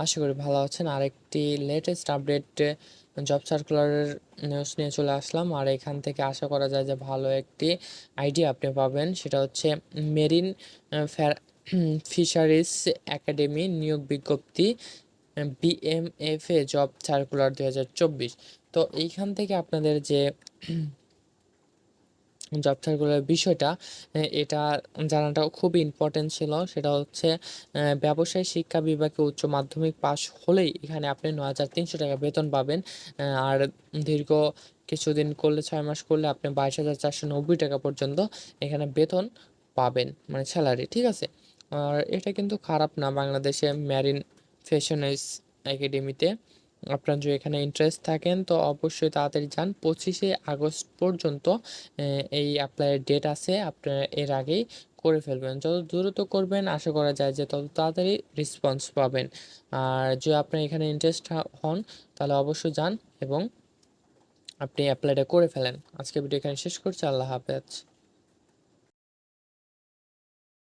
আশা করি ভালো আছেন। আরেকটি লেটেস্ট আপডেট জব সার্কুলারের নিউজ নিয়ে চলে আসলাম। আর এখান থেকে আশা করা যায় যে ভালো একটি আইডিয়া আপনি পাবেন। সেটা হচ্ছে মেরিন ফিশারিজ একাডেমি নিয়োগ বিজ্ঞপ্তি বিএমএফএ জব সার্কুলার 2024। তো এইখান থেকে আপনাদের যে জব সার্কুলার বিষয়টা এটা জানাটাও খুবই ইম্পর্টেন্ট ছিল। সেটা হচ্ছে ব্যবসায় শিক্ষা বিভাগে উচ্চ মাধ্যমিক পাস হলেই এখানে আপনি ৯,৩০০ টাকা বেতন পাবেন। আর দীর্ঘ কিছুদিন করলে ৬ মাস করলে আপনি ২২,৪৯০ টাকা পর্যন্ত এখানে বেতন পাবেন, মানে স্যালারি, ঠিক আছে? আর এটা কিন্তু খারাপ না বাংলাদেশে মেরিন ফ্যাশনেস একাডেমিতে। আপনার যদি এখানে ইন্টারেস্ট থাকেন তো অবশ্যই তাড়াতাড়ি যান। 25শে আগস্ট পর্যন্ত এই অ্যাপ্লাইয়ের ডেট আছে। আপনারা এর আগেই করে ফেলবেন। যত দ্রুত করবেন আশা করা যায় যে তত তাড়াতাড়ি রেসপন্স পাবেন। আর যদি আপনার এখানে ইন্টারেস্ট হন তাহলে অবশ্যই যান এবং আপনি অ্যাপ্লাইটা করে ফেলেন। আজকে ভিডিও এখানে শেষ করছি। আল্লাহ হাফেজ।